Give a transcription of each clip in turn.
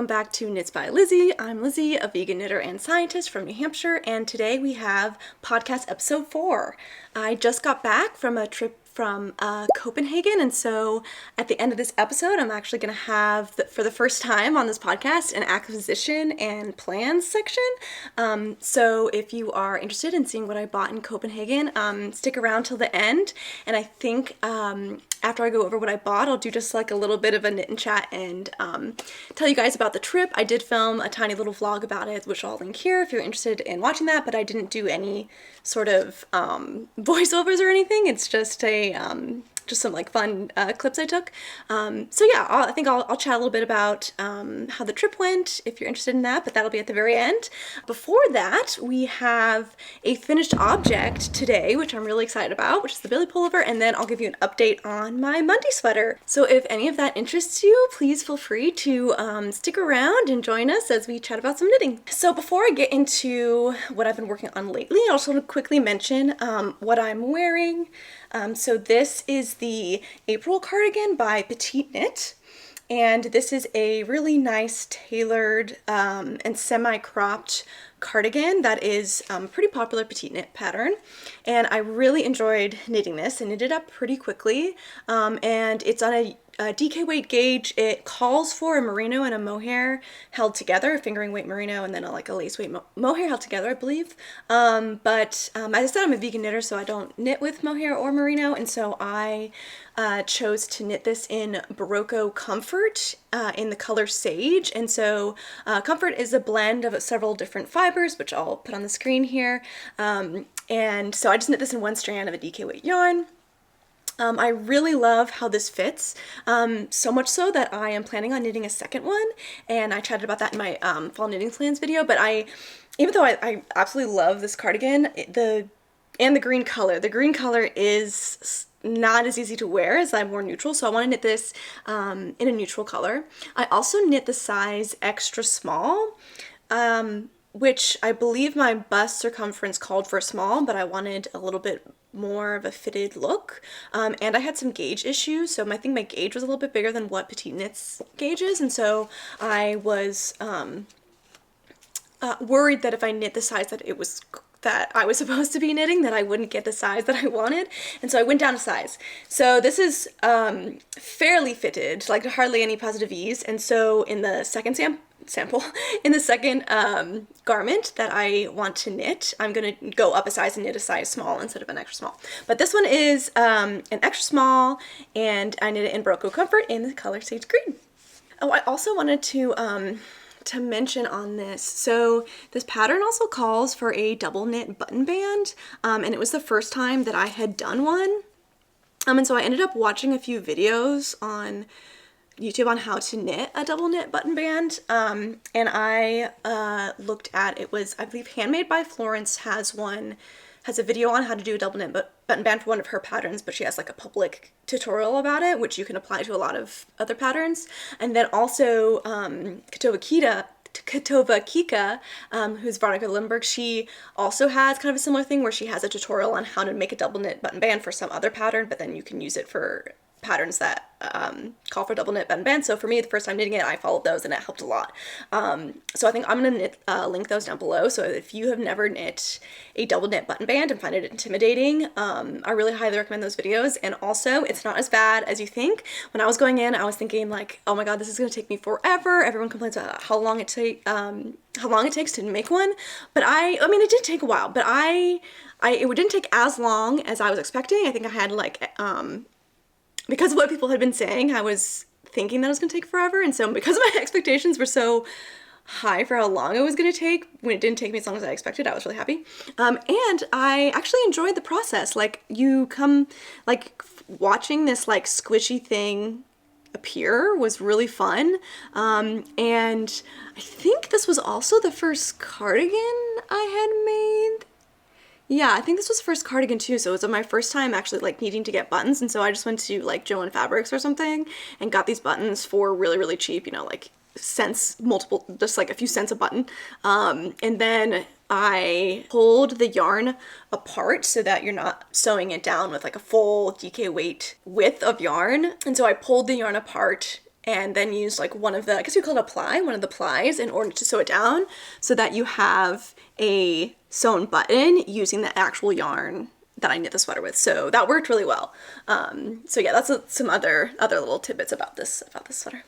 welcome back to Knits by Lizzy. I'm Lizzy, a vegan knitter and scientist from New Hampshire, and today we have podcast episode 4. I just got back from a trip from Copenhagen, and so at the end of this episode I'm actually going to have, for the first time on this podcast, an acquisition and plans section. So if you are interested in seeing what I bought in Copenhagen, stick around till the end, and I think after I go over what I bought, I'll do just like a little bit of a knit and chat and tell you guys about the trip. I did film a tiny little vlog about it, which I'll link here if you're interested in watching that, but I didn't do any sort of voiceovers or anything. It's just just some like fun clips I took. So yeah, I think I'll chat a little bit about how the trip went if you're interested in that, but that'll be at the very end. Before that, we have a finished object today, which I'm really excited about, which is the Billie Pullover, and then I'll give you an update on my Monday sweater. So if any of that interests you, please feel free to stick around and join us as we chat about some knitting. So before I get into what I've been working on lately, I also want to quickly mention what I'm wearing. So this is the April cardigan by Petite Knit, and this is a really nice tailored and semi-cropped cardigan that is pretty popular Petite Knit pattern, and I really enjoyed knitting this. I knitted up pretty quickly, and it's on a DK weight gauge. It calls for a merino and a mohair held together, a fingering weight merino and then a lace weight mohair held together, I believe. But as I said, I'm a vegan knitter, so I don't knit with mohair or merino, and so I chose to knit this in Barocco Comfort in the color Sage. And so Comfort is a blend of several different fibers, which I'll put on the screen here. And so I just knit this in one strand of a DK weight yarn. I really love how this fits, so much so that I am planning on knitting a second one, and I chatted about that in my fall knitting plans video. But even though I absolutely love this cardigan, the green color is not as easy to wear as I'm more neutral, so I want to knit this in a neutral color. I also knit the size extra small, which I believe my bust circumference called for small, but I wanted a little bit more of a fitted look, and I had some gauge issues, so I think my gauge was a little bit bigger than what Petite Knit's gauge is, and so I was worried that if I knit the size that I was supposed to be knitting, that I wouldn't get the size that I wanted, and so I went down a size. So this is fairly fitted, like hardly any positive ease, and so in the second in the second garment that I want to knit, I'm going to go up a size and knit a size small instead of an extra small. But this one is an extra small, and I knit it in Barocco Comfort in the color Sage Green. Oh, I also wanted to mention on this, so this pattern also calls for a double knit button band, and it was the first time that I had done one, and so I ended up watching a few videos on YouTube on how to knit a double knit button band, and I looked at, it was, I believe, Handmade by Florence has a video on how to do a double knit button band for one of her patterns, but she has like a public tutorial about it, which you can apply to a lot of other patterns. And then also Katova Kika, who's Veronica Lindbergh, she also has kind of a similar thing where she has a tutorial on how to make a double knit button band for some other pattern, but then you can use it for patterns that call for double knit button band. So for me, the first time knitting it, I followed those and it helped a lot. So I think I'm gonna link those down below. So if you have never knit a double knit button band and find it intimidating, I really highly recommend those videos. And also, it's not as bad as you think. When I was going in, I was thinking like, oh my god, this is gonna take me forever. Everyone complains about how long it takes to make one. But I mean, it did take a while, but it didn't take as long as I was expecting. I think I had like because of what people had been saying, I was thinking that it was going to take forever, and so because my expectations were so high for how long it was going to take, when it didn't take me as long as I expected, I was really happy. And I actually enjoyed the process. Like, watching this like squishy thing appear was really fun, and I think this was also the first cardigan I had made. Yeah, I think this was the first cardigan too, so it was my first time actually like needing to get buttons, and so I just went to like Joann Fabrics or something and got these buttons for really, really cheap, you know, like just like a few cents a button. And then I pulled the yarn apart so that you're not sewing it down with like a full DK weight width of yarn. And so I pulled the yarn apart and then use like one of the, I guess you call it a ply, one of the plies in order to sew it down so that you have a sewn button using the actual yarn that I knit the sweater with. So that worked really well. So yeah, that's some other little tidbits about this sweater.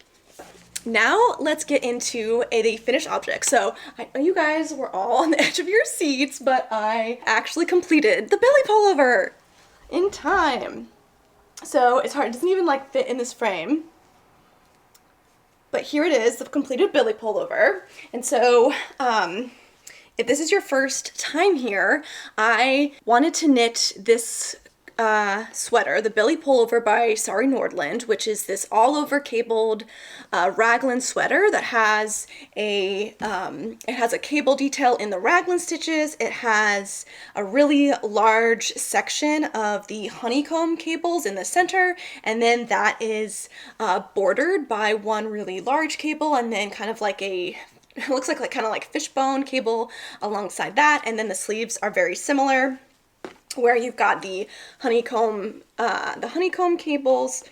Now let's get into the finished object. So I know you guys were all on the edge of your seats, but I actually completed the Billie Pullover in time. So it's hard, it doesn't even like fit in this frame. But here it is, the completed Billie Pullover. And so if this is your first time here, I wanted to knit this sweater, the Billie Pullover by Sari Nordland, which is this all-over cabled raglan sweater that has it has a cable detail in the raglan stitches. It has a really large section of the honeycomb cables in the center, and then that is bordered by one really large cable, and then kind of like it looks like kind of like fishbone cable alongside that, and then the sleeves are very similar, where you've got the honeycomb cables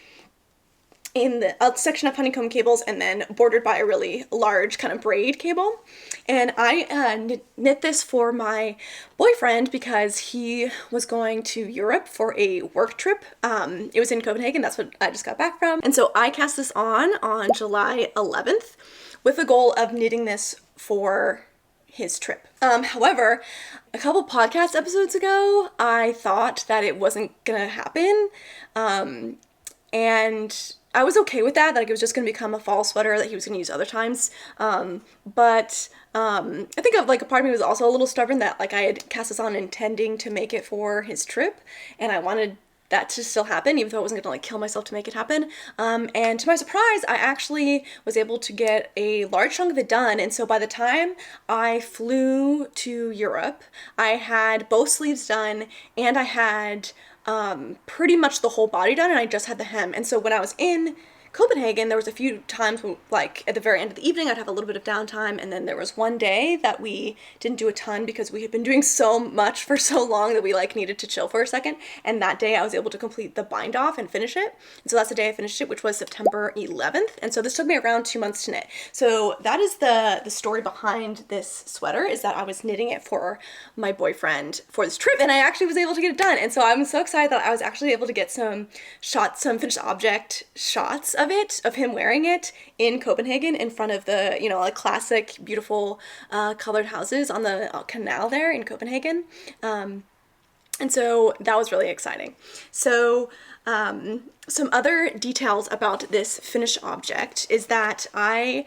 in the section of honeycomb cables, and then bordered by a really large kind of braid cable. And I knit this for my boyfriend because he was going to Europe for a work trip. It was in Copenhagen, that's what I just got back from. And so I cast this on July 11th with the goal of knitting this for his trip. However, a couple podcast episodes ago, I thought that it wasn't gonna happen, and I was okay with that, like it was just gonna become a fall sweater that he was gonna use other times, but I think like a part of me was also a little stubborn that like I had cast this on intending to make it for his trip, and I wanted that to still happen, even though I wasn't gonna like kill myself to make it happen. And to my surprise, I actually was able to get a large chunk of it done. And so by the time I flew to Europe, I had both sleeves done, and I had pretty much the whole body done, and I just had the hem. And so when I was in Copenhagen, there was a few times when, like at the very end of the evening, I'd have a little bit of downtime, and then there was one day that we didn't do a ton because we had been doing so much for so long that we like needed to chill for a second. And that day I was able to complete the bind off and finish it. And so that's the day I finished it, which was September 11th. And so this took me around 2 months to knit. So that is the story behind this sweater, is that I was knitting it for my boyfriend for this trip, and I actually was able to get it done. And so I'm so excited that I was actually able to get some finished object shots of it, of him wearing it in Copenhagen in front of the, like classic, beautiful colored houses on the canal there in Copenhagen. And so that was really exciting. So some other details about this finished object is that I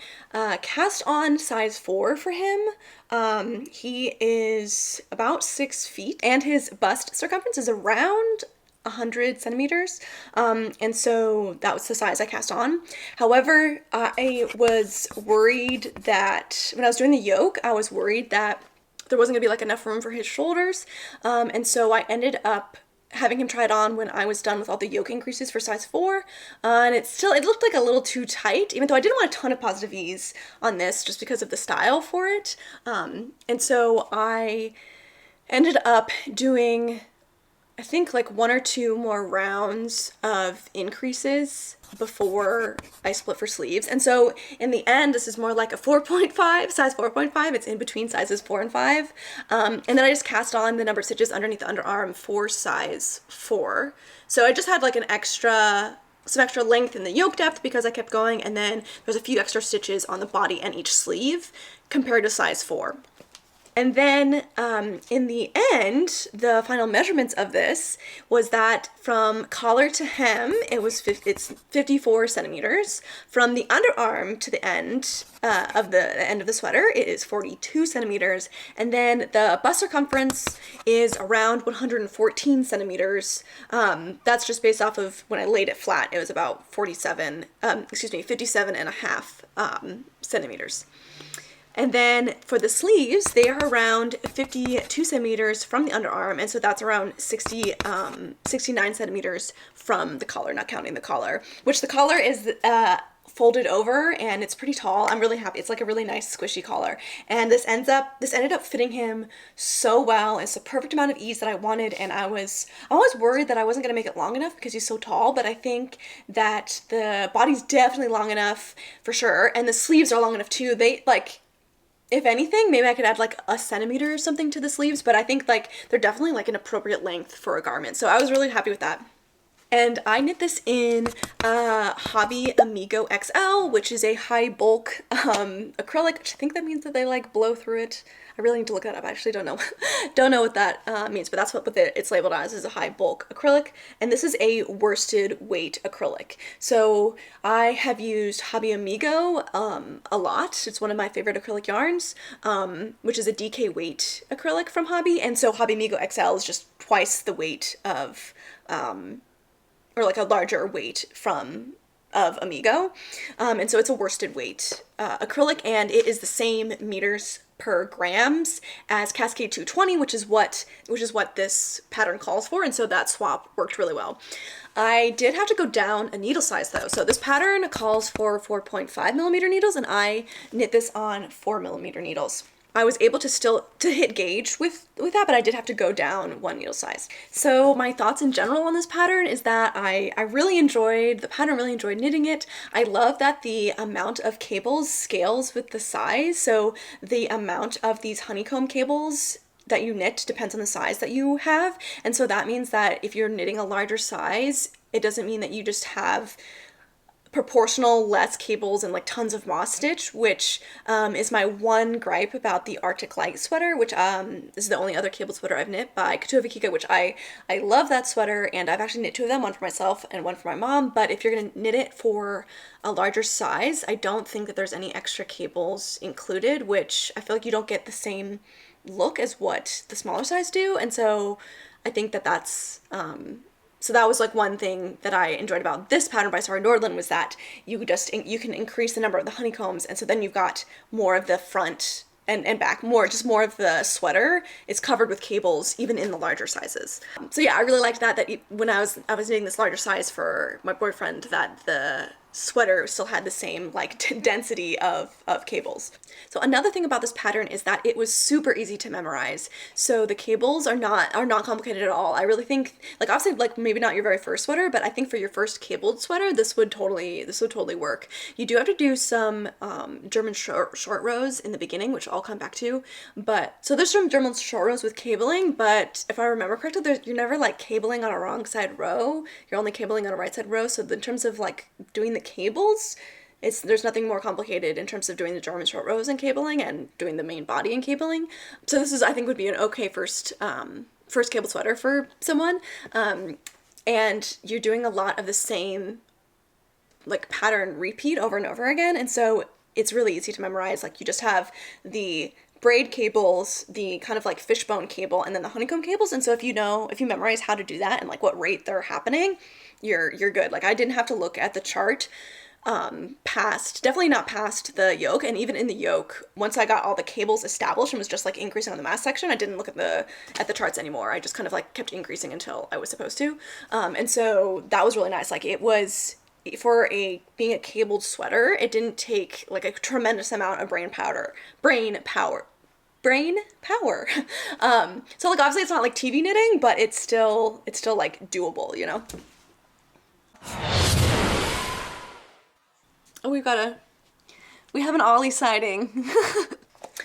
cast on size 4 for him. He is about 6 feet, and his bust circumference is around 100 centimeters, and so that was the size I cast on. However, I was worried that when I was doing the yoke, I was worried that there wasn't gonna be like enough room for his shoulders, and so I ended up having him try it on when I was done with all the yoke increases for size 4, and it looked like a little too tight, even though I didn't want a ton of positive ease on this just because of the style for it, and so I ended up doing, I think, like 1 or 2 more rounds of increases before I split for sleeves. And so in the end, this is more like a 4.5, size 4.5. It's in between sizes 4 and 5. And then I just cast on the number of stitches underneath the underarm for size 4. So I just had like some extra length in the yoke depth because I kept going, and then there's a few extra stitches on the body and each sleeve compared to size 4. And then in the end, the final measurements of this was that from collar to hem, it's 54 centimeters. From the underarm to the end of the sweater, it is 42 centimeters. And then the bust circumference is around 114 centimeters. That's just based off of when I laid it flat. It was about 57 and a half centimeters. And then for the sleeves, they are around 52 centimeters from the underarm, and so that's around 69 centimeters from the collar, not counting the collar, which the collar is folded over and it's pretty tall. I'm really happy. It's like a really nice squishy collar. And this ended up fitting him so well. It's the perfect amount of ease that I wanted, and I was always worried that I wasn't gonna make it long enough because he's so tall, but I think that the body's definitely long enough for sure, and the sleeves are long enough too. They like, if anything, maybe I could add like a centimeter or something to the sleeves, but I think like they're definitely like an appropriate length for a garment. So I was really happy with that. And I knit this in Hobby Amigo XL, which is a high bulk acrylic, which I think that means that they like blow through it. I really need to look that up. I actually don't know. Don't know what that means, but that's what it's labeled as, is a high bulk acrylic. And this is a worsted weight acrylic. So I have used Hobby Amigo a lot. It's one of my favorite acrylic yarns, which is a DK weight acrylic from Hobby. And so Hobby Amigo XL is just twice the weight of, or like a larger weight of Amigo. And so it's a worsted weight acrylic, and it is the same meters per grams as Cascade 220, which is what this pattern calls for, and so that swap worked really well. I did have to go down a needle size though. So this pattern calls for 4.5 millimeter needles, and I knit this on 4 millimeter needles. I was able to hit gauge with that, but I did have to go down one needle size. So my thoughts in general on this pattern is that I really enjoyed the pattern, really enjoyed knitting it. I love that the amount of cables scales with the size. So the amount of these honeycomb cables that you knit depends on the size that you have. And so that means that if you're knitting a larger size, it doesn't mean that you just have proportional less cables and like tons of moss stitch, which is my one gripe about the Arctic Light sweater, which is the only other cable sweater I've knit by Katua Vikika, which I love that sweater, and I've actually knit two of them, one for myself and one for my mom. But if you're gonna knit it for a larger size, I don't think that there's any extra cables included, which I feel like you don't get the same look as what the smaller size do. And so I think that that's so that was like one thing that I enjoyed about this pattern by Sarah Nordland, was that you can increase the number of the honeycombs, and so then you've got more of the front and back, more of the sweater is covered with cables even in the larger sizes. So yeah, I really liked that when I was knitting this larger size for my boyfriend, that the sweater still had the same like density of cables. So another thing about this pattern is that it was super easy to memorize. So the cables are not complicated at all. I really think, like, obviously, like maybe not your very first sweater, but I think for your first cabled sweater, this would totally work. You do have to do some German short rows in the beginning, which I'll come back to. But so there's some German short rows with cabling, but if I remember correctly, you're never like cabling on a wrong side row. You're only cabling on a right side row. So in terms of like doing the cables, there's nothing more complicated in terms of doing the German short rows and cabling and doing the main body and cabling. So this is, I think, would be an okay first cable sweater for someone. And you're doing a lot of the same like pattern repeat over and over again, and so it's really easy to memorize. Like, you just have the braid cables, the kind of like fishbone cable, and then the honeycomb cables. And so if you memorize how to do that and like what rate they're happening, you're good. Like, I didn't have to look at the chart definitely not past the yoke, and even in the yoke, once I got all the cables established and was just like increasing on the mass section, I didn't look at the charts anymore. I just kind of like kept increasing until I was supposed to. And so that was really nice. Like, it was, for being a cabled sweater, it didn't take like a tremendous amount of brain power. So like, obviously it's not like TV knitting, but it's still like doable, you know? Oh, we have an ollie sighting.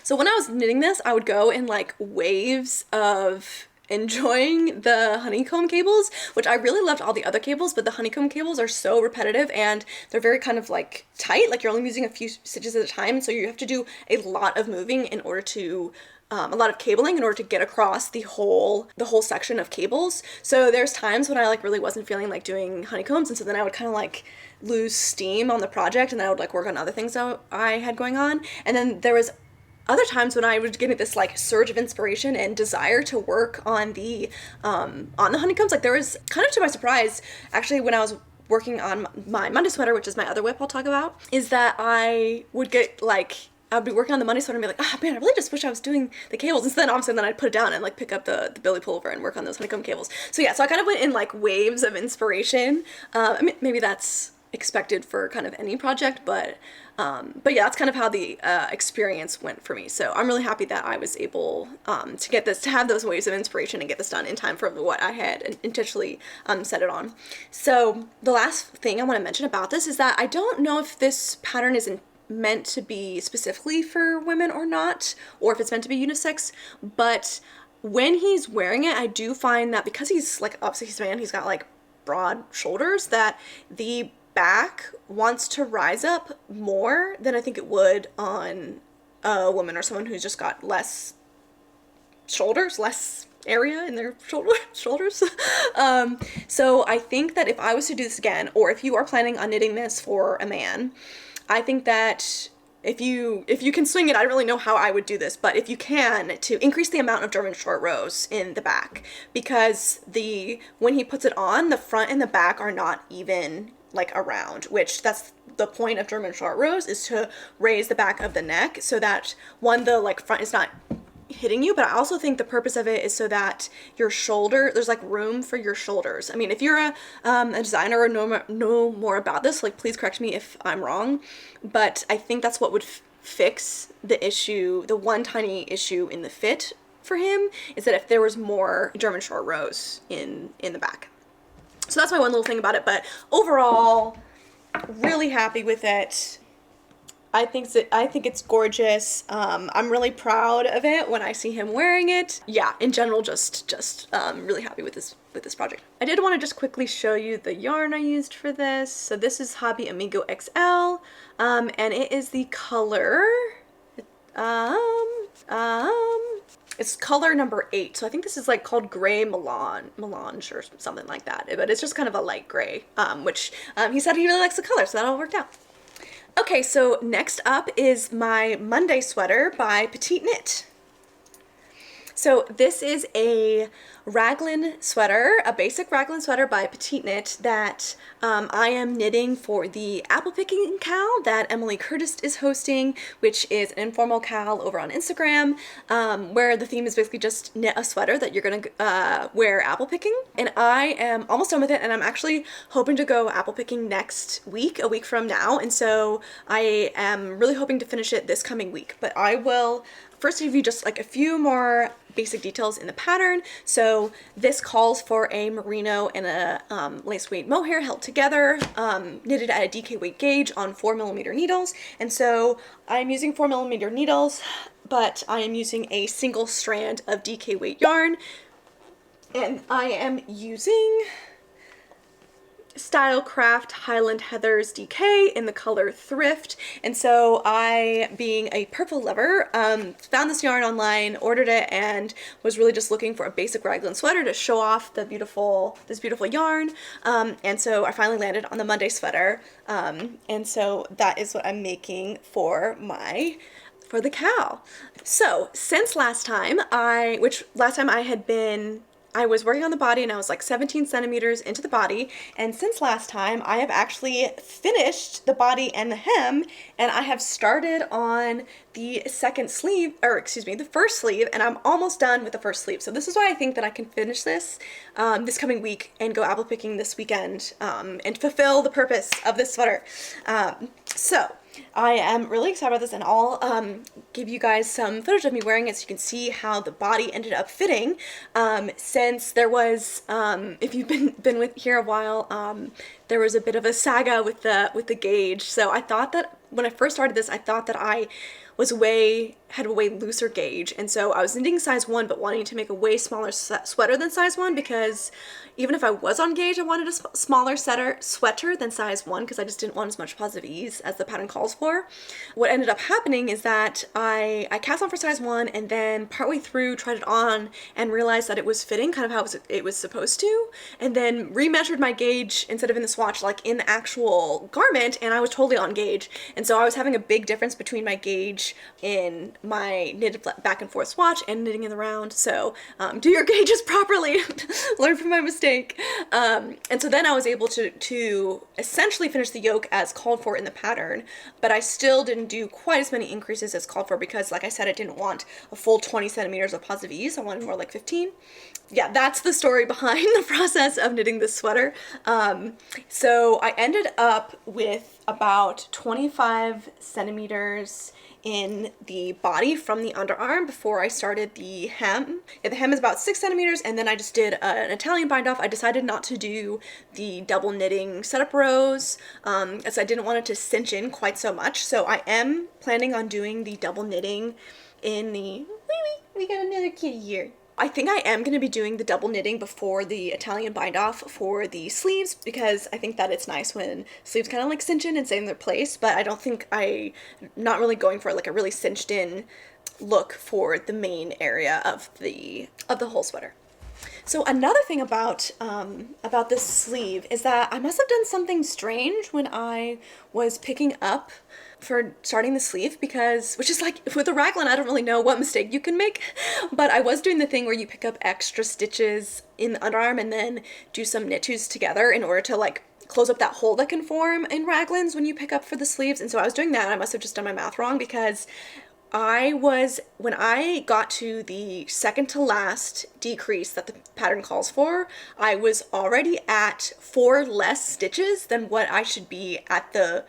So when I was knitting this, I would go in like waves of enjoying the honeycomb cables, which I really loved all the other cables, but the honeycomb cables are so repetitive and they're very kind of like tight, like you're only using a few stitches at a time, so you have to do a lot of moving in order to a lot of cabling in order to get across the whole section of cables. So there's times when I like really wasn't feeling like doing honeycombs, and so then I would kind of like lose steam on the project, and then I would like work on other things that I had going on. And then there was other times when I would get this like surge of inspiration and desire to work on the honeycombs. Like, there was, kind of to my surprise, actually, when I was working on my Monday sweater, which is my other WIP I'll talk about, is that I would get like, I'd be working on the Monday sweater and be like, oh man, I really just wish I was doing the cables. And so then all of a sudden I'd put it down and like pick up the Billie Pullover and work on those honeycomb cables. So yeah, so I kind of went in like waves of inspiration. I mean, maybe that's expected for kind of any project, but yeah, that's kind of how the experience went for me. So I'm really happy that I was able to get this, to have those waves of inspiration and get this done in time for what I had intentionally set it on. So the last thing I want to mention about this is that I don't know if this pattern is meant to be specifically for women or not, or if it's meant to be unisex, but when he's wearing it, I do find that because he's like, obviously he's a man, he's got like broad shoulders, that the back wants to rise up more than I think it would on a woman or someone who's just got less shoulders, less area in their shoulders. So I think that if I was to do this again, or if you are planning on knitting this for a man, I think that if you can swing it, I don't really know how I would do this, but if you can, to increase the amount of German short rows in the back, because when he puts it on, the front and the back are not even like around, which that's the point of German short rows, is to raise the back of the neck so that the like front is not hitting you, but I also think the purpose of it is so that your shoulder, there's like room for your shoulders. I mean, if you're a designer or know more about this, like please correct me if I'm wrong, but I think that's what would fix the issue, the one tiny issue in the fit for him, is that if there was more German short rows in the back. So that's my one little thing about it, but overall, really happy with it. I think it's gorgeous. I'm really proud of it when I see him wearing it. Yeah, in general, just really happy with this project. I did want to just quickly show you the yarn I used for this. So this is Hobby Amigo XL, and it is the color, it's color number 8. So I think this is like called Gray Melange or something like that. But it's just kind of a light gray, which he said he really likes the color, so that all worked out. Okay, so next up is my Monday sweater by Petite Knit. So this is a raglan sweater, a basic raglan sweater by Petite Knit that I am knitting for the apple picking cal that Emily Curtis is hosting, which is an informal cal over on Instagram, where the theme is basically just knit a sweater that you're gonna wear apple picking. And I am almost done with it, and I'm actually hoping to go apple picking next week, a week from now, and so I am really hoping to finish it this coming week. But I will first give you just like a few more basic details in the pattern. So this calls for a merino and a lace weight mohair held together, knitted at a DK weight gauge on 4mm needles. And so I'm using 4mm needles, but I am using a single strand of DK weight yarn, and I am using Stylecraft Highland Heathers DK in the color Thrift. And so I, being a purple lover, found this yarn online, ordered it, and was really just looking for a basic raglan sweater to show off this beautiful yarn. And so I finally landed on the Monday sweater. And so that is what I'm making for the cal. So since last time, I was working on the body, and I was like 17 centimeters into the body, and since last time I have actually finished the body and the hem, and I have started on the the first sleeve, and I'm almost done with the first sleeve. So this is why I think that I can finish this this coming week and go apple picking this weekend, and fulfill the purpose of this sweater. So I am really excited about this, and I'll give you guys some footage of me wearing it so you can see how the body ended up fitting. Since there was, if you've been with here a while, there was a bit of a saga with the gauge. So I thought that when I first started this, I thought that I had a way looser gauge, and so I was knitting size 1 but wanting to make a way smaller sweater than size 1, because even if I was on gauge, I wanted a smaller sweater than size 1, because I just didn't want as much positive ease as the pattern calls for. What ended up happening is that I cast on for size 1, and then partway through tried it on and realized that it was fitting kind of how it was supposed to, and then remeasured my gauge instead of in the swatch, like in the actual garment, and I was totally on gauge. And so I was having a big difference between my gauge gauge in my knitted back and forth swatch and knitting in the round. So do your gauges properly, learn from my mistake. And so then I was able to essentially finish the yoke as called for in the pattern, but I still didn't do quite as many increases as called for because, like I said, I didn't want a full 20 centimeters of positive ease. I wanted more like 15. Yeah, that's the story behind the process of knitting this sweater. So I ended up with about 25 centimeters in the body from the underarm before I started the hem. Yeah, the hem is about 6 centimeters, and then I just did an Italian bind off. I decided not to do the double knitting setup rows as I didn't want it to cinch in quite so much. So I am planning on doing the double knitting in the, we got another kitty here. I think I am going to be doing the double knitting before the Italian bind off for the sleeves, because I think that it's nice when sleeves kind of like cinch in and stay in their place, but I don't think not really going for like a really cinched in look for the main area of the whole sweater. So another thing about this sleeve is that I must have done something strange when I was picking up for starting the sleeve, because, which is like, with a raglan, I don't really know what mistake you can make, but I was doing the thing where you pick up extra stitches in the underarm and then do some knit twos together in order to like close up that hole that can form in raglans when you pick up for the sleeves. And so I was doing that. I must have just done my math wrong, because when I got to the second to last decrease that the pattern calls for, I was already at 4 less stitches than what I should be at the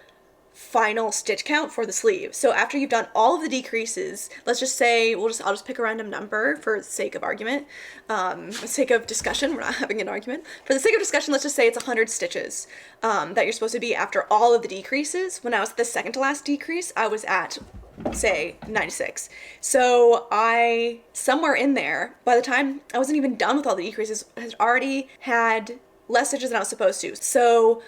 final stitch count for the sleeve. So after you've done all of the decreases, let's just say I'll just pick a random number for the sake of argument, for the sake of discussion. We're not having an argument. For the sake of discussion, let's just say it's 100 stitches that you're supposed to be after all of the decreases. When I was at the second to last decrease, I was at, say, 96. So somewhere in there, by the time I wasn't even done with all the decreases, had already had less stitches than I was supposed to. So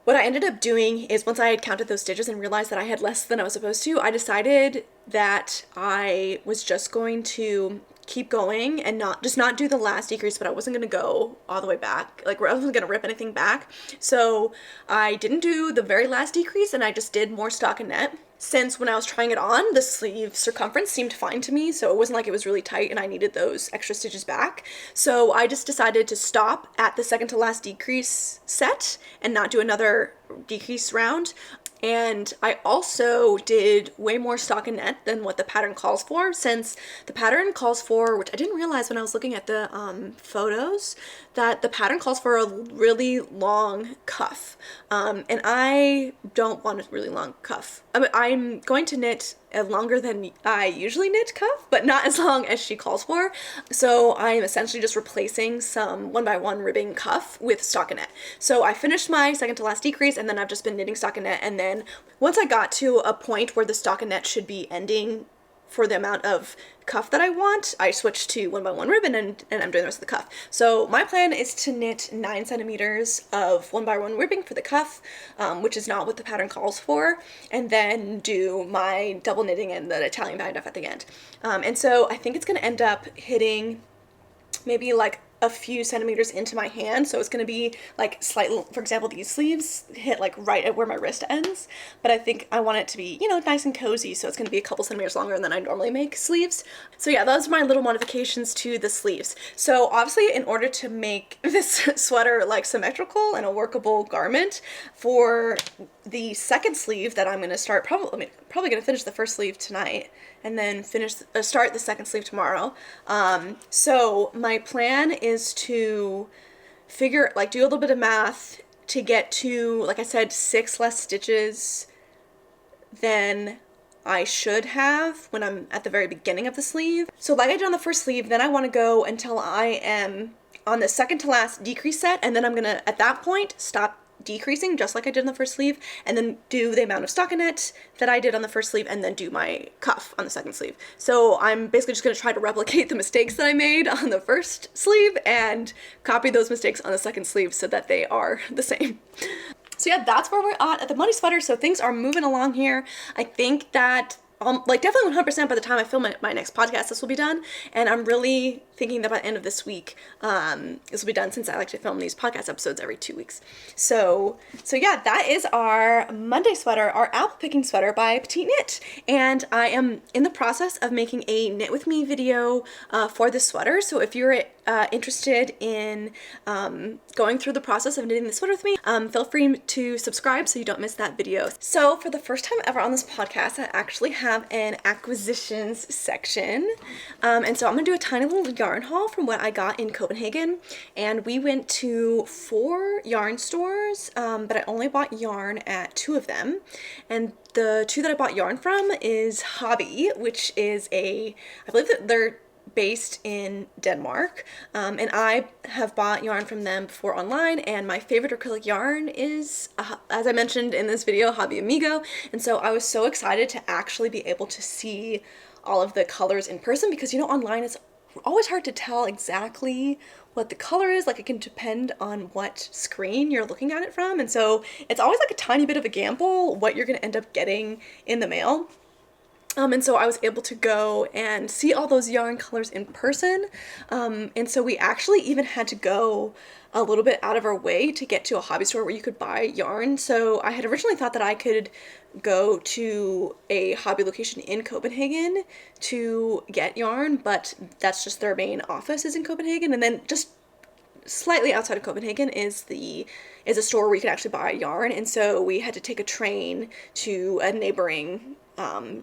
what I ended up doing is, once I had counted those stitches and realized that I had less than I was supposed to, I decided that I was just going to keep going and not do the last decrease, but I wasn't going to go all the way back. Like, I wasn't going to rip anything back. So I didn't do the very last decrease, and I just did more stockinette. Since when I was trying it on, the sleeve circumference seemed fine to me, so it wasn't like it was really tight and I needed those extra stitches back. So I just decided to stop at the second to last decrease set and not do another decrease round. And I also did way more stockinette than what the pattern calls for, since the pattern calls for, which I didn't realize when I was looking at the photos, that the pattern calls for a really long cuff. And I don't want a really long cuff. I mean, I'm going to knit a longer than I usually knit cuff, but not as long as she calls for. So I'm essentially just replacing some 1x1 ribbing cuff with stockinette. So I finished my second to last decrease, and then I've just been knitting stockinette. And then once I got to a point where the stockinette should be ending for the amount of cuff that I want, I switched to 1x1 ribbon and I'm doing the rest of the cuff. So my plan is to knit 9 centimeters of 1x1 ribbing for the cuff, which is not what the pattern calls for, and then do my double knitting and the Italian bind off at the end. And so I think it's going to end up hitting maybe like a few centimeters into my hand, so it's going to be like slightly, for example, these sleeves hit like right at where my wrist ends, but I think I want it to be, nice and cozy, so it's going to be a couple centimeters longer than I normally make sleeves. So yeah, those are my little modifications to the sleeves. So obviously, in order to make this sweater like symmetrical and a workable garment, for the second sleeve that I'm going to start, probably going to finish the first sleeve tonight and then start the second sleeve tomorrow. So my plan is to do a little bit of math to get to, like I said, 6 less stitches than I should have when I'm at the very beginning of the sleeve. So like I did on the first sleeve, then I want to go until I am on the second to last decrease set, and then I'm gonna, at that point, stop decreasing just like I did on the first sleeve, and then do the amount of stockinette that I did on the first sleeve, and then do my cuff on the second sleeve. So I'm basically just going to try to replicate the mistakes that I made on the first sleeve and copy those mistakes on the second sleeve so that they are the same. So yeah, that's where we're at the Monday Sweater. So things are moving along here. I think that like definitely 100% by the time I film my next podcast, this will be done. And I'm really thinking that by the end of this week, this will be done, since I like to film these podcast episodes every 2 weeks. So yeah, that is our Monday sweater, our apple picking sweater by Petite Knit. And I am in the process of making a knit with me video for this sweater. So if you're interested in going through the process of knitting the sweater with me, feel free to subscribe so you don't miss that video. So for the first time ever on this podcast, I actually have an acquisitions section. And so I'm gonna do a tiny little yarn haul from what I got in Copenhagen. And we went to 4 yarn stores, but I only bought yarn at 2 of them. And the 2 that I bought yarn from is Hobby, which is I believe that they're based in Denmark, and I have bought yarn from them before online, and my favorite acrylic yarn is, as I mentioned in this video, Hobby Amigo. And so I was so excited to actually be able to see all of the colors in person, because online it's always hard to tell exactly what the color is. Like, it can depend on what screen you're looking at it from, and so it's always like a tiny bit of a gamble what you're gonna end up getting in the mail. And so I was able to go and see all those yarn colors in person. And so we actually even had to go a little bit out of our way to get to a hobby store where you could buy yarn. So I had originally thought that I could go to a hobby location in Copenhagen to get yarn, but that's just their main office is in Copenhagen. And then just slightly outside of Copenhagen is a store where you can actually buy yarn. And so we had to take a train to a neighboring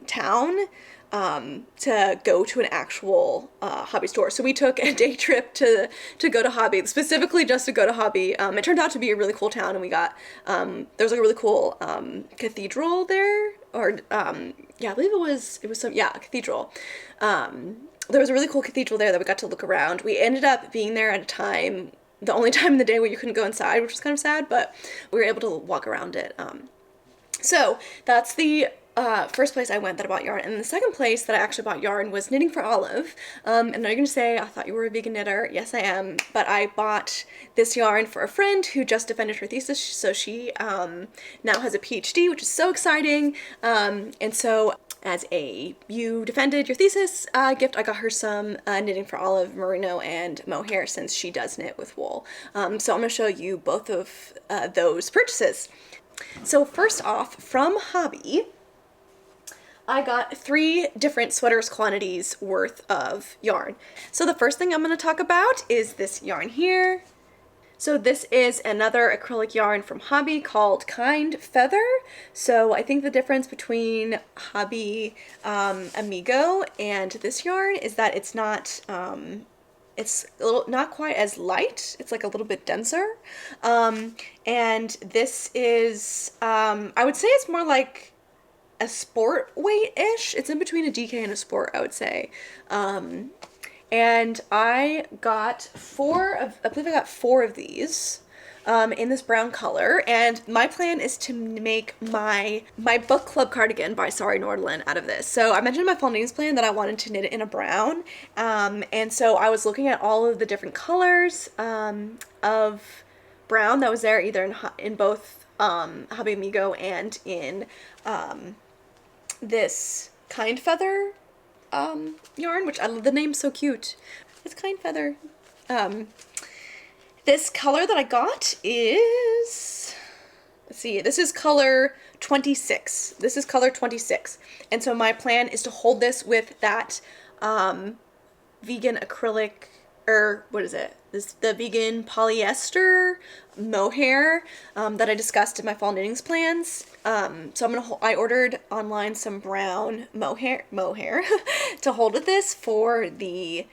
town to go to an actual hobby store. So we took a day trip to go to Hobby, specifically just to go to Hobby. It turned out to be a really cool town, and we got there was like a really cool cathedral there, or yeah, I believe it was some a cathedral. There was a really cool cathedral there that we got to look around. We ended up being there at the only time in the day where you couldn't go inside, which was kind of sad, but we were able to walk around it. So that's the first place I went that I bought yarn. And the second place that I actually bought yarn was Knitting for Olive. And now you're gonna say, I thought you were a vegan knitter. Yes, I am. But I bought this yarn for a friend who just defended her thesis. So she now has a PhD, which is so exciting. And so as you defended your thesis gift, I got her some Knitting for Olive merino and mohair, since she does knit with wool. So I'm gonna show you both of those purchases. So first off, from Hobby, I got 3 different sweaters quantities worth of yarn. So the first thing I'm going to talk about is this yarn here. So this is another acrylic yarn from Hobby called Kind Feather. So I think the difference between Hobby Amigo and this yarn is that it's not not quite as light. It's like a little bit denser. And this is, I would say it's more like a sport weight-ish. It's in between a DK and a sport, I would say. And I got I believe I got 4 of these in this brown color, and my plan is to make my book club cardigan by Sari Nordland out of this. So I mentioned in my fall knitting plan that I wanted to knit it in a brown, and so I was looking at all of the different colors of brown that was there, either in both Hobby Amigo and in this Kind Feather yarn, which I love. The name's so cute. It's Kind Feather. This color that I got is, let's see, this is color 26. This is color 26. And so my plan is to hold this with that vegan acrylic, or what is it? The vegan polyester mohair that I discussed in my fall knittings plans. So I ordered online some brown mohair to hold with this for the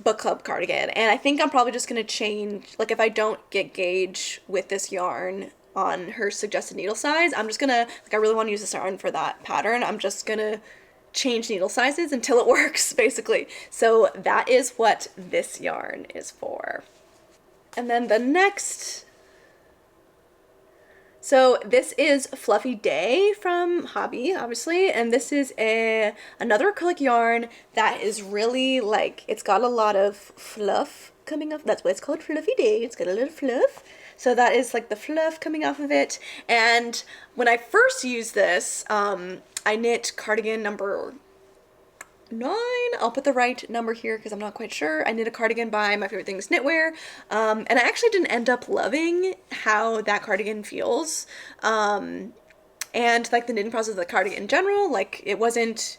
book club cardigan. And I think I'm probably just going to change, like if I don't get gauge with this yarn on her suggested needle size, I'm just going to, like I really want to use this yarn for that pattern. I'm just going to change needle sizes until it works, basically. So that is what this yarn is for. And then the next, so this is Fluffy Day from Hobby, obviously, and this is another acrylic yarn that is really like, it's got a lot of fluff coming up. That's why it's called Fluffy Day. It's got a little fluff. So that is like the fluff coming off of it. And when I first used this, I knit cardigan number 9. I'll put the right number here because I'm not quite sure. I knit a cardigan by My Favorite Things Knitwear, and I actually didn't end up loving how that cardigan feels, and like the knitting process of the cardigan in general. Like it wasn't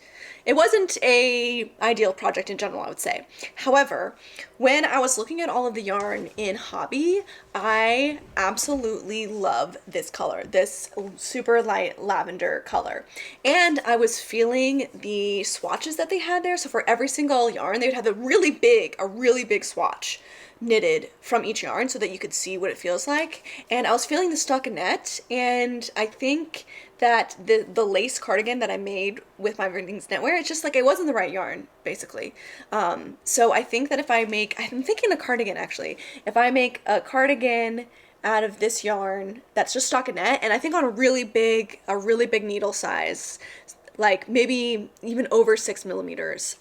a ideal project in general, I would say. However, when I was looking at all of the yarn in Hobby, I absolutely love this color, this super light lavender color. And I was feeling the swatches that they had there. So for every single yarn, they would have a really big swatch knitted from each yarn so that you could see what it feels like. And I was feeling the stockinette, and I think that the lace cardigan that I made with My Everything's Knitwear, it's just like it wasn't the right yarn, basically. So I think that if I make, I'm thinking a cardigan actually, if I make a cardigan out of this yarn that's just stockinette, and I think on a really big needle size, like maybe even over 6 millimeters,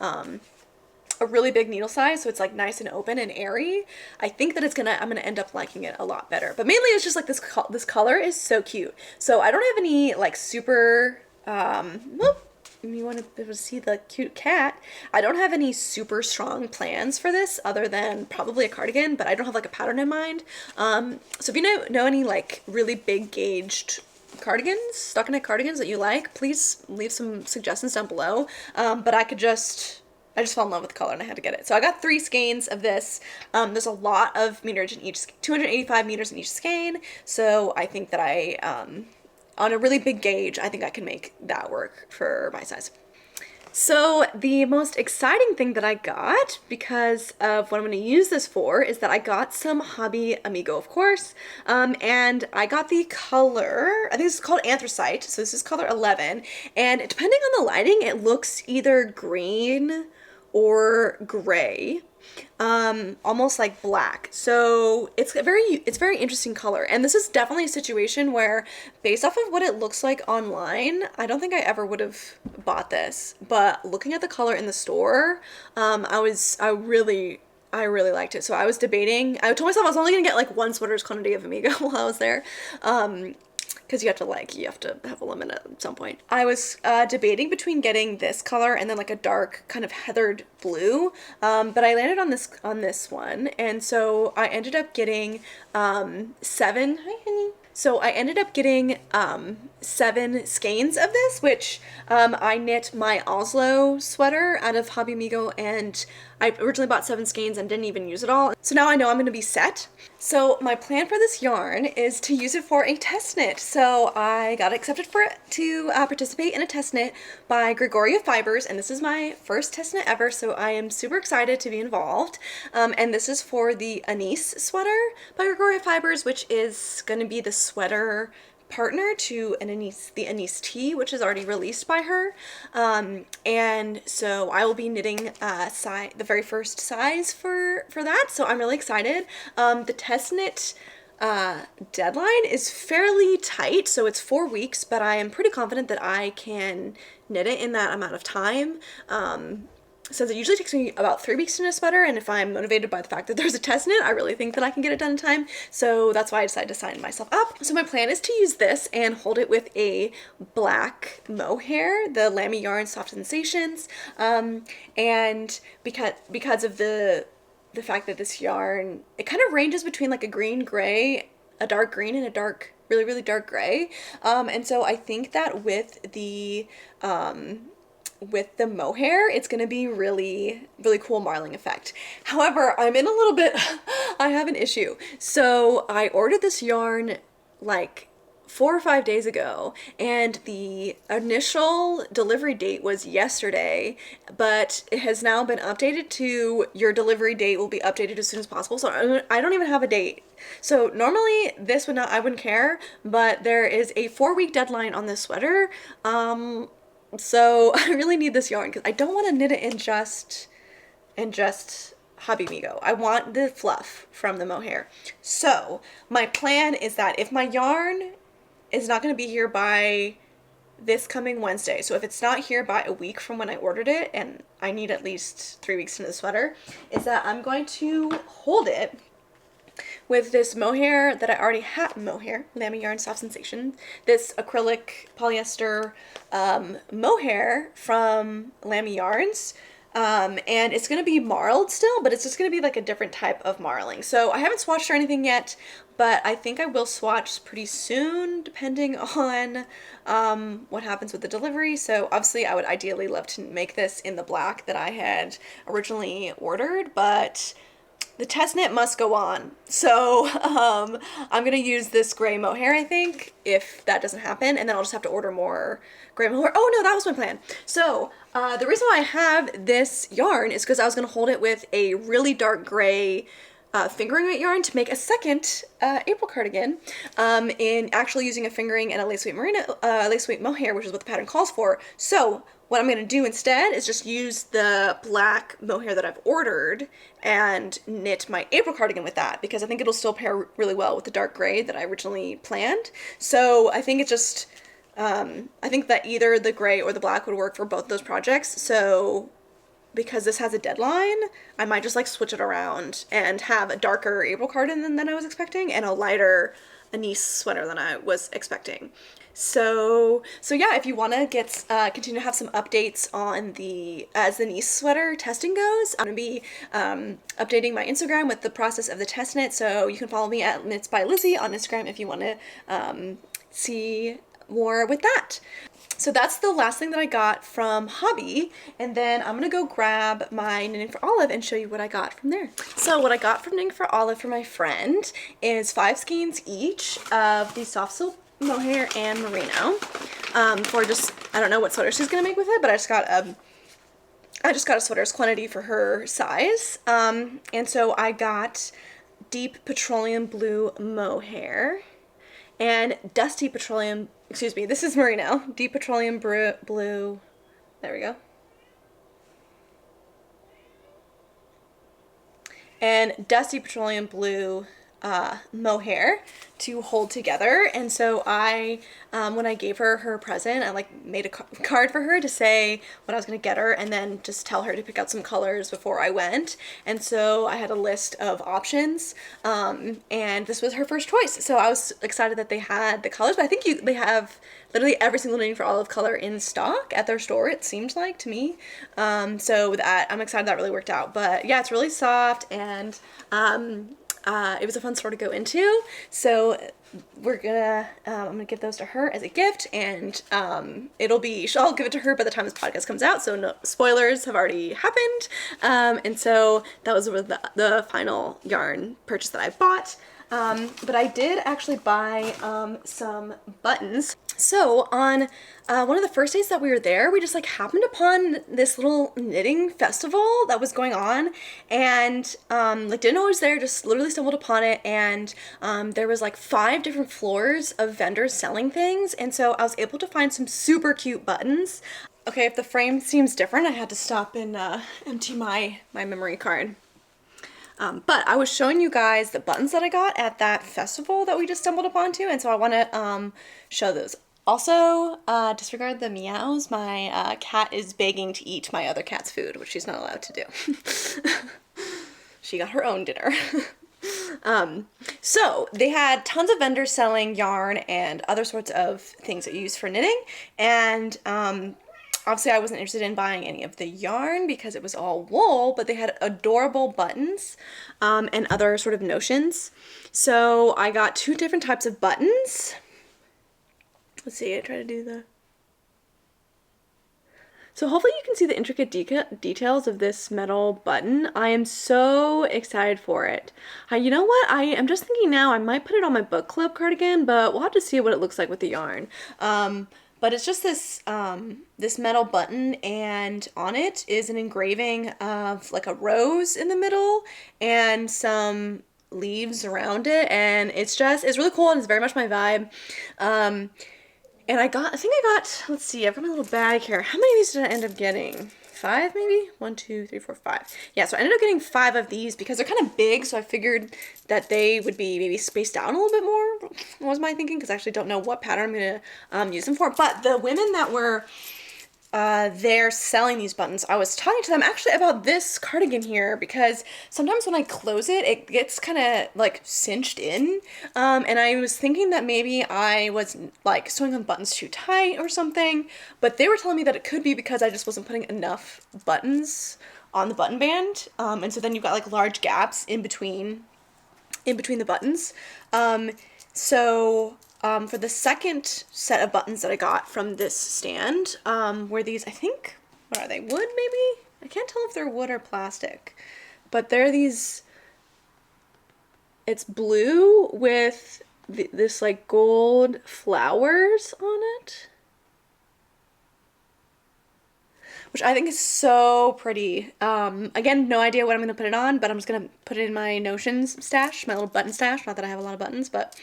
a really big needle size, so it's like nice and open and airy, I think that I'm gonna end up liking it a lot better. But mainly it's just like this color is so cute. So I don't have any like super, well, you want to be able to see the cute cat. I don't have any super strong plans for this other than probably a cardigan, but I don't have like a pattern in mind. So if you know any like really big gauged cardigans, stockinette cardigans that you like, please leave some suggestions down below. But I just fell in love with the color and I had to get it. So I got 3 skeins of this. There's a lot of meters in each, 285 meters in each skein. So I think that on a really big gauge, I think I can make that work for my size. So the most exciting thing that I got, because of what I'm going to use this for, is that I got some Hobby Amigo, of course, and I got the color, I think this is called Anthracite, so this is color 11, and depending on the lighting, it looks either green or gray, almost like black. So it's a very interesting color. And this is definitely a situation where, based off of what it looks like online, I don't think I ever would have bought this, but looking at the color in the store, I really liked it. So I was debating, I told myself I was only gonna get like 1 sweater's quantity of Amigo while I was there. Because you have to have a limit at some point. I was debating between getting this color and then like a dark kind of heathered blue, but I landed on this one, and so I ended up getting 7. Hi, honey. So I ended up getting 7 skeins of this, which I knit my Oslo sweater out of Hobby Amigo, and I originally bought 7 skeins and didn't even use it all. So now I know I'm going to be set. So my plan for this yarn is to use it for a test knit. So I got accepted to participate in a test knit by Gregoria Fibers, and this is my first test knit ever, so I am super excited to be involved. And this is for the Anise sweater by Gregoria Fibers, which is going to be the sweater partner to the Anise tee, which is already released by her, and so I will be knitting the very first size for that, so I'm really excited. The test knit deadline is fairly tight, so it's 4 weeks, but I am pretty confident that I can knit it in that amount of time. Since it usually takes me about 3 weeks to knit a sweater, and if I'm motivated by the fact that there's a test knit, I really think that I can get it done in time. So that's why I decided to sign myself up. So my plan is to use this and hold it with a black mohair, the Lamy Yarn Soft Sensations, and because of the fact that this yarn, it kind of ranges between like a green gray, a dark green, and a dark, really dark gray, and so I think that with the mohair, it's going to be really cool marling effect. However, I have an issue. So I ordered this yarn like 4 or 5 days ago, and the initial delivery date was yesterday, but it has now been updated to your delivery date will be updated as soon as possible. So I don't even have a date. So normally I wouldn't care, but there is a 4-week deadline on this sweater. So I really need this yarn because I don't want to knit it in just Hobby Amigo. I want the fluff from the mohair. So my plan is that if my yarn is not going to be here by this coming Wednesday, so if it's not here by a week from when I ordered it, and I need at least 3 weeks to knit the sweater, is that I'm going to hold it with this mohair that I already have, Lamy Yarn Soft Sensation, this acrylic polyester mohair from Lamy Yarns. And it's going to be marled still, but it's just going to be like a different type of marling. So I haven't swatched or anything yet, but I think I will swatch pretty soon, depending on what happens with the delivery. So obviously I would ideally love to make this in the black that I had originally ordered, but the test knit must go on. So I'm going to use this gray mohair, I think, if that doesn't happen, and then I'll just have to order more gray mohair. Oh no, that was my plan. So the reason why I have this yarn is because I was going to hold it with a really dark gray fingering weight yarn to make a second April cardigan in actually using a fingering and a lace weight mohair, which is what the pattern calls for. So what I'm going to do instead is just use the black mohair that I've ordered and knit my April cardigan with that, because I think it'll still pair really well with the dark gray that I originally planned. So I think it's just, I think that either the gray or the black would work for both those projects. So because this has a deadline, I might just like switch it around and have a darker April cardigan than I was expecting and a lighter Anise sweater than I was expecting. So yeah, if you want to get continue to have some updates on as the Anise sweater testing goes, I'm gonna be updating my Instagram with the process of the test knit. So you can follow me at Knits by Lizzy on Instagram if you want to see more with that. So that's the last thing that I got from Hobby, and then I'm gonna go grab my Knitting for Olive and show you what I got from there. So what I got from Knitting for Olive for my friend is 5 skeins each of the soft silk mohair and merino for just, I don't know what sweater she's gonna make with it, but I just got a sweater's quantity for her size. And so I got deep petroleum blue mohair and dusty petroleum, excuse me, this is merino, deep petroleum blue, there we go, and dusty petroleum blue mohair to hold together. And so I, when I gave her her present, I like made a card for her to say what I was going to get her and then just tell her to pick out some colors before I went. And so I had a list of options, and this was her first choice. So I was excited that they had the colors, but I think they have literally every single Knitting for Olive color in stock at their store, it seemed like to me. So that, I'm excited that really worked out. But yeah, it's really soft, and it was a fun store to go into, so we're gonna, I'm gonna give those to her as a gift, and I'll give it to her by the time this podcast comes out, so no spoilers have already happened, and so that was the final yarn purchase that I bought. But I did actually buy some buttons. So on one of the first days that we were there, we just like happened upon this little knitting festival that was going on, and like didn't know it was there, just literally stumbled upon it, and there was like 5 different floors of vendors selling things, and so I was able to find some super cute buttons. Okay, if the frame seems different, I had to stop and empty my memory card. But I was showing you guys the buttons that I got at that festival that we just stumbled upon to, and so I want to show those. Also, disregard the meows. My cat is begging to eat my other cat's food, which she's not allowed to do. She got her own dinner. So they had tons of vendors selling yarn and other sorts of things that you use for knitting, and obviously I wasn't interested in buying any of the yarn because it was all wool, but they had adorable buttons and other sort of notions. So I got 2 different types of buttons. Let's see, I try to do the... So hopefully you can see the intricate details of this metal button. I am so excited for it. You know what? I am just thinking now I might put it on my book club cardigan, but we'll have to see what it looks like with the yarn. But it's just this this metal button, and on it is an engraving of like a rose in the middle and some leaves around it, and it's really cool, and it's very much my vibe. And I think I got, let's see, I've got my little bag here. How many of these did I end up getting? 5 maybe? 1, 2, 3, 4, 5. Yeah, so I ended up getting 5 of these because they're kind of big, so I figured that they would be maybe spaced out a little bit more, was my thinking, because I actually don't know what pattern I'm going to use them for. But the women that were they're selling these buttons. I was talking to them actually about this cardigan here because sometimes when I close it, it gets kind of like cinched in. And I was thinking that maybe I was like sewing on buttons too tight or something, but they were telling me that it could be because I just wasn't putting enough buttons on the button band. And so then you've got like large gaps in between the buttons. For the second set of buttons that I got from this stand, were these, I think, what are they, wood maybe? I can't tell if they're wood or plastic, but they're these, it's blue with this like gold flowers on it, which I think is so pretty. Again, no idea what I'm going to put it on, but I'm just going to put it in my notions stash, my little button stash. Not that I have a lot of buttons, but,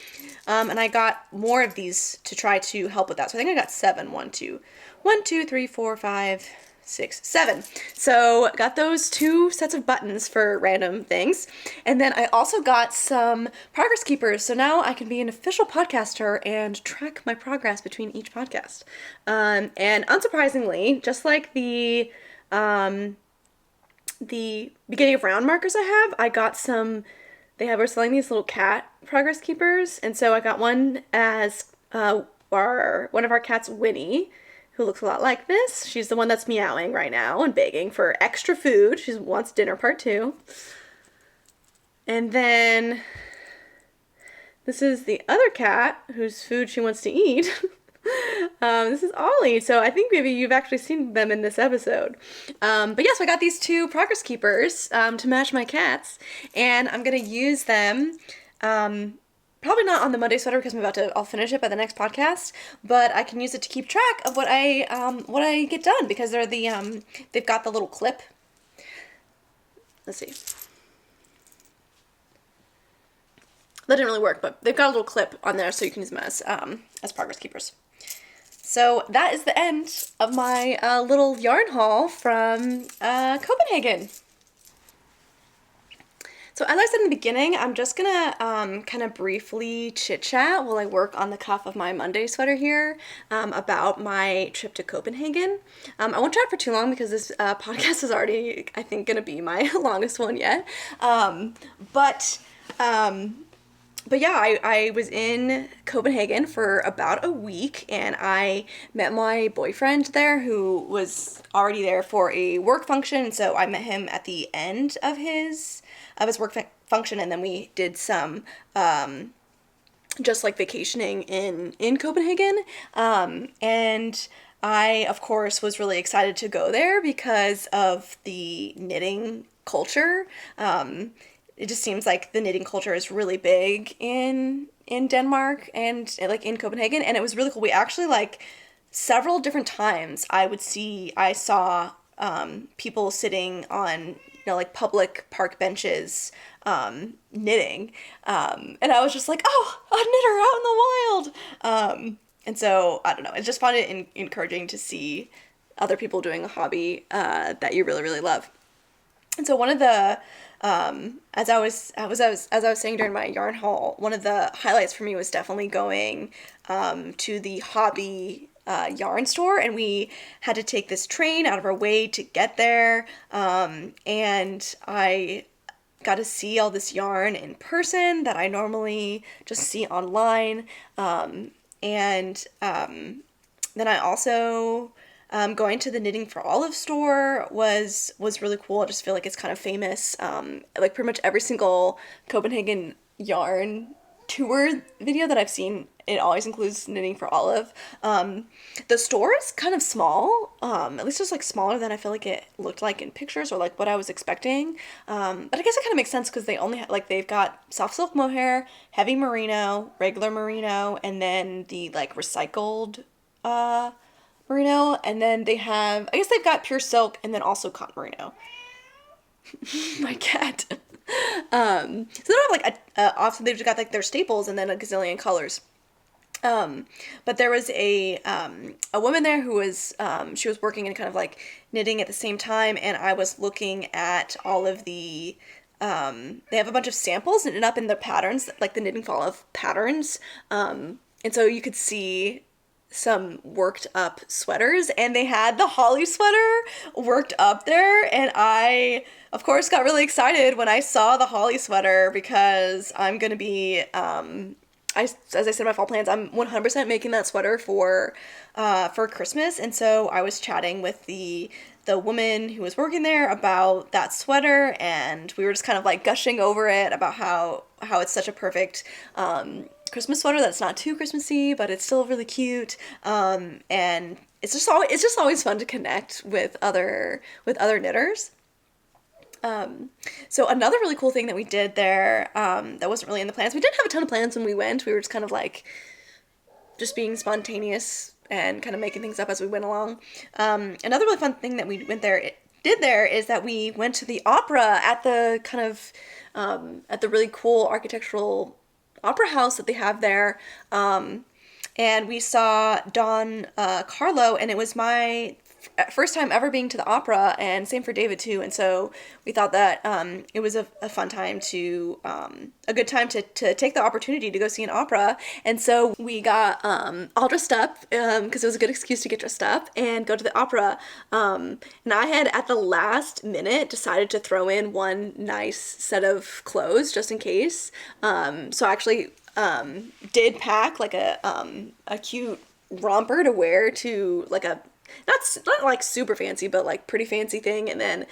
and I got more of these to try to help with that. So I think I got 7. 1, 2, 3, 4, 5, 6, 7. So got those 2 sets of buttons for random things. And then I also got some progress keepers. So now I can be an official podcaster and track my progress between each podcast. And unsurprisingly, just like the beginning of round markers I got some, we're selling these little cat progress keepers. And so I got one as one of our cats, Winnie, who looks a lot like this. She's the one that's meowing right now and begging for extra food. She wants dinner part 2. And then this is the other cat whose food she wants to eat. This is Ollie. So I think maybe you've actually seen them in this episode. But yes, I got these 2 progress keepers to match my cats, and I'm gonna use them. Probably not on the Monday sweater because I'll finish it by the next podcast, but I can use it to keep track of what I get done because they've got the little clip. Let's see. That didn't really work, but they've got a little clip on there so you can use them as progress keepers. So that is the end of my little yarn haul from Copenhagen. So as I said in the beginning, I'm just gonna kind of briefly chit chat while I work on the cuff of my Monday sweater here about my trip to Copenhagen. I won't chat for too long because this podcast is already, I think, gonna be my longest one yet. But yeah, I was in Copenhagen for about a week, and I met my boyfriend there who was already there for a work function. So I met him at the end of his work function, and then we did some just like vacationing in Copenhagen. And I, of course, was really excited to go there because of the knitting culture. It just seems like the knitting culture is really big in Denmark and like in Copenhagen, and it was really cool. We actually like several different times I saw people sitting on like public park benches knitting, and I was just like, oh, a knitter out in the wild. And so I don't know, I just found it encouraging to see other people doing a hobby that you really, really love. And so one of the as I was saying during my yarn haul, one of the highlights for me was definitely going to the hobby yarn store, and we had to take this train out of our way to get there, and I got to see all this yarn in person that I normally just see online, and then I also going to the Knitting for Olive store was really cool. I just feel like it's kind of famous. Like pretty much every single Copenhagen yarn tour video that I've seen, it always includes Knitting for Olive. The store is kind of small, at least it's like smaller than I feel like it looked like in pictures or like what I was expecting. But I guess it kind of makes sense because they only they've got soft silk mohair, heavy merino, regular merino, and then the like recycled merino, and then they've got pure silk and then also cotton merino. My cat. So they don't have like often they've just got like their staples and then a gazillion colors. But there was a woman there who was she was working and kind of like knitting at the same time, and I was looking at all of the they have a bunch of samples knitted up in the patterns, like the Knitting for Olive patterns, and so you could see some worked up sweaters, and they had the holly sweater worked up there, and I of course got really excited when I saw the holly sweater because I'm gonna be as I said in my fall plans, I'm 100% making that sweater for Christmas, and so I was chatting with the woman who was working there about that sweater, and we were just kind of like gushing over it about how it's such a perfect Christmas sweater that's not too Christmassy, but it's still really cute. And it's just always fun to connect with other knitters. So another really cool thing that we did there, that wasn't really in the plans. We didn't have a ton of plans when we went. We were just kind of like just being spontaneous and kind of making things up as we went along. Another really fun thing that we did there is that we went to the opera at the kind of at the really cool architectural opera house that they have there. And we saw Don Carlo, and it was my first time ever being to the opera, and same for David too. And so we thought that it was a fun time to a good time to take the opportunity to go see an opera. And so we got all dressed up because it was a good excuse to get dressed up and go to the opera. And I had at the last minute decided to throw in one nice set of clothes just in case. So I actually did pack like a cute romper to wear to like a not like super fancy, but like pretty fancy thing, and then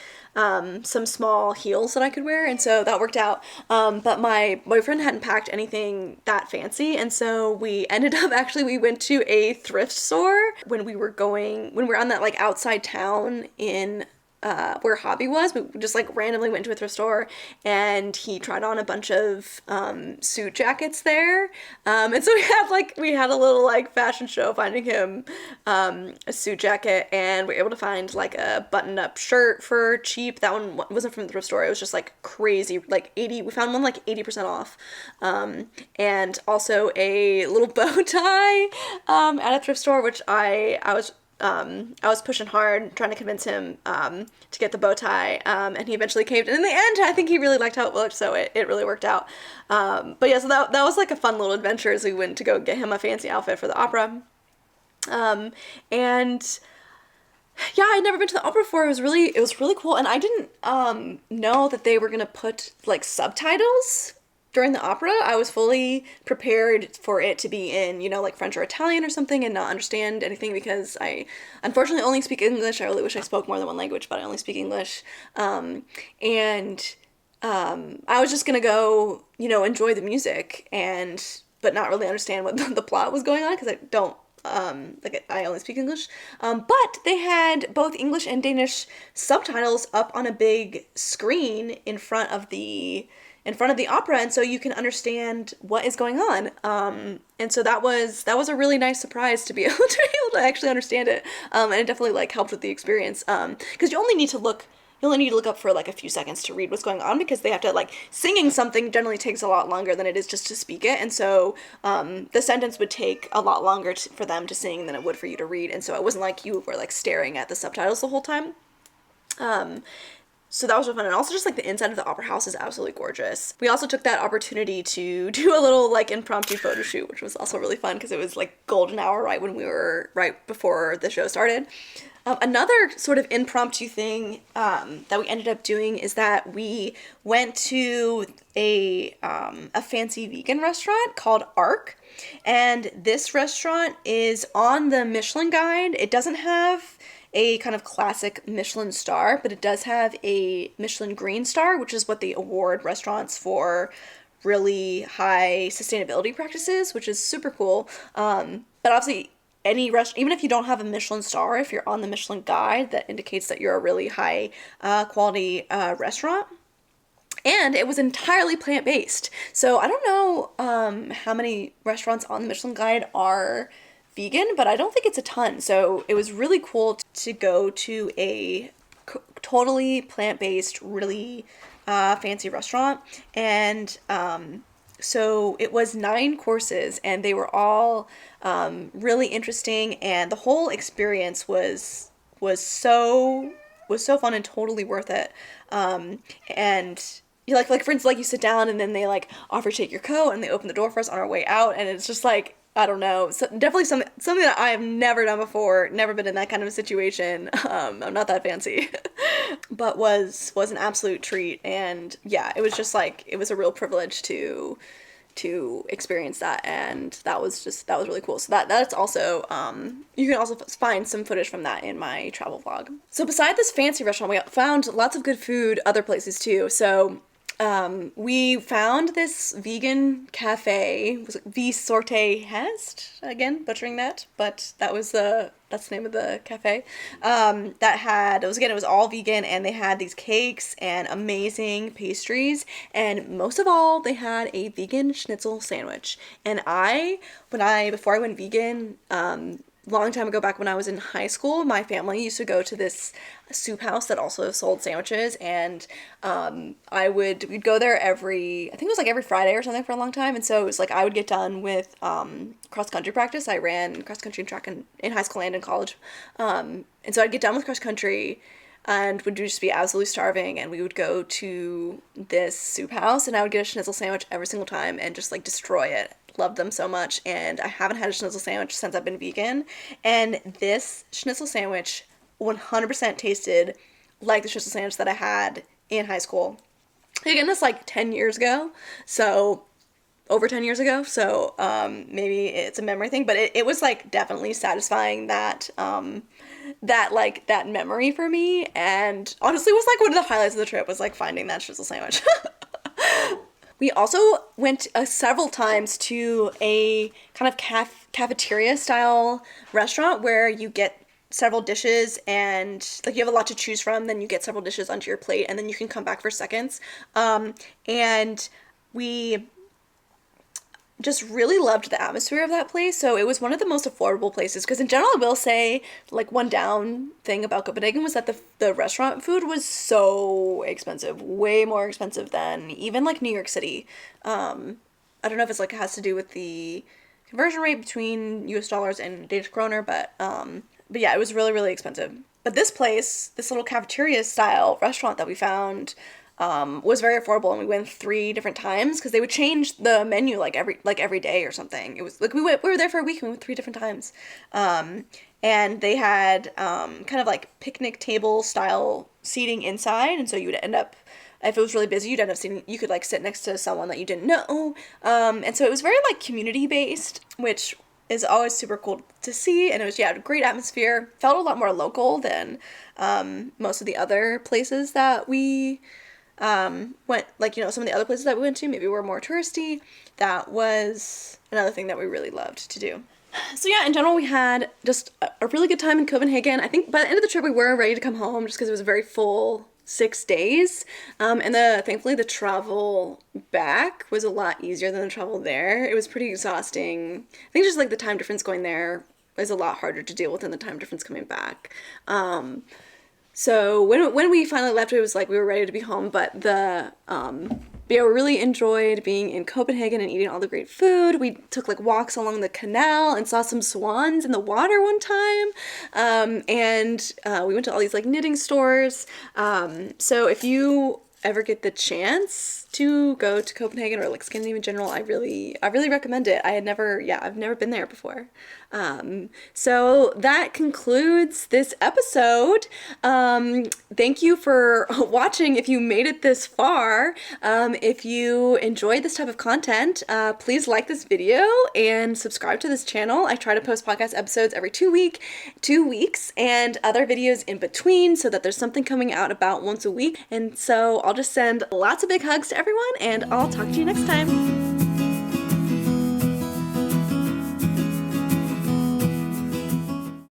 some small heels that I could wear, and so that worked out. But my boyfriend hadn't packed anything that fancy, and so we ended up we went to a thrift store when we were on that like outside town in where Hobby was. We just like randomly went to a thrift store, and he tried on a bunch of suit jackets there, and so we had a little like fashion show finding him a suit jacket, and we were able to find like a button-up shirt for cheap. That one wasn't from the thrift store. It was just like crazy, like 80. We found one like 80% off, and also a little bow tie at a thrift store, which I was pushing hard, trying to convince him to get the bow tie, and he eventually caved. And in the end, I think he really liked how it looked, so it really worked out. But yeah, so that was like a fun little adventure as we went to go get him a fancy outfit for the opera. And yeah, I'd never been to the opera before. It was really cool, and I didn't know that they were gonna put like subtitles during the opera. I was fully prepared for it to be in, like French or Italian or something, and not understand anything because I unfortunately only speak English. I really wish I spoke more than one language, but I only speak English. And I was just gonna go, enjoy the music but not really understand what the plot was going on because I don't, I only speak English. But they had both English and Danish subtitles up on a big screen in front of the opera, and so you can understand what is going on. And so that was a really nice surprise to be able to actually understand it. And it definitely like helped with the experience. Because you only need to look up for like a few seconds to read what's going on, because they have to singing something generally takes a lot longer than it is just to speak it. And so the sentence would take a lot longer for them to sing than it would for you to read. And so it wasn't like you were staring at the subtitles the whole time. So that was really fun. And also just the inside of the opera house is absolutely gorgeous. We also took that opportunity to do a little impromptu photo shoot, which was also really fun because it was golden hour right before the show started. Another sort of impromptu thing that we ended up doing is that we went to a fancy vegan restaurant called Arc. And this restaurant is on the Michelin Guide. It doesn't have a kind of classic Michelin star, but it does have a Michelin Green Star, which is what they award restaurants for really high sustainability practices, which is super cool. But obviously, any restaurant, even if you don't have a Michelin star, if you're on the Michelin Guide, that indicates that you're a really high quality restaurant. And it was entirely plant-based. So I don't know how many restaurants on the Michelin Guide are vegan, but I don't think it's a ton. So it was really cool to go to a totally plant-based, really fancy restaurant. And so it was 9 courses, and they were all really interesting, and the whole experience was so fun and totally worth it. And you for instance, you sit down and then they offer to take your coat, and they open the door for us on our way out, and it's just I don't know, so definitely something that I have never done before, never been in that kind of a situation. I'm not that fancy, but was an absolute treat. And yeah, it was just like, it was a real privilege to experience that, and that was really cool. So that's also you can also find some footage from that in my travel vlog. So beside this fancy restaurant, we found lots of good food other places too. So we found this vegan cafe. Was it V Sorte Hest? Again, butchering that, but that's the name of the cafe. That had, it was all vegan, and they had these cakes and amazing pastries, and most of all, they had a vegan schnitzel sandwich. And before I went vegan, long time ago, back when I was in high school, my family used to go to this soup house that also sold sandwiches, and we'd go there I think it was like every Friday or something for a long time. And so it was like I would get done with cross country practice. I ran cross country and track in high school and in college, and so I'd get done with cross country and would just be absolutely starving, and we would go to this soup house, and I would get a schnitzel sandwich every single time and just like destroy it. Loved them so much, and I haven't had a schnitzel sandwich since I've been vegan, and this schnitzel sandwich 100% tasted like the schnitzel sandwich that I had in high school. Again, that's like 10 years ago, so over 10 years ago, so maybe it's a memory thing, but it was like definitely satisfying that memory for me, and honestly was like one of the highlights of the trip was like finding that schnitzel sandwich. We also went several times to a kind of cafeteria style restaurant where you get several dishes, and like you have a lot to choose from, then you get several dishes onto your plate, and then you can come back for seconds. And we just really loved the atmosphere of that place. So it was one of the most affordable places, because in general, I will say, like, one down thing about Copenhagen was that the restaurant food was so expensive, way more expensive than even like New York City. I don't know if it's like it has to do with the conversion rate between US dollars and Danish kroner, but yeah, it was really, really expensive. But this place, this little cafeteria style restaurant that we found, was very affordable, and we went 3 different times because they would change the menu like every day or something. It was like we were there for a week and we went 3 different times. And they had kind of like picnic table style seating inside, and so you would end up, if it was really busy, you could like sit next to someone that you didn't know. And so it was very like community based, which is always super cool to see, and it was, a great atmosphere. Felt a lot more local than most of the other places that we went, like, some of the other places that we went to maybe were more touristy. That was another thing that we really loved to do. So yeah, in general, we had just a really good time in Copenhagen. I think by the end of the trip, we were ready to come home just because it was a very full 6 days. And thankfully the travel back was a lot easier than the travel there. It was pretty exhausting. I think just like the time difference going there is a lot harder to deal with than the time difference coming back. So when we finally left, it was like we were ready to be home, but we really enjoyed being in Copenhagen and eating all the great food. We took like walks along the canal and saw some swans in the water one time. And we went to all these like knitting stores. So if you ever get the chance to go to Copenhagen or like Scandinavia in general, I really recommend it. I've never been there before. So that concludes this episode. Thank you for watching. If you made it this far, if you enjoyed this type of content, please like this video and subscribe to this channel. I try to post podcast episodes every 2 weeks, and other videos in between, so that there's something coming out about once a week. And so I'll just send lots of big hugs to everyone, and I'll talk to you next time.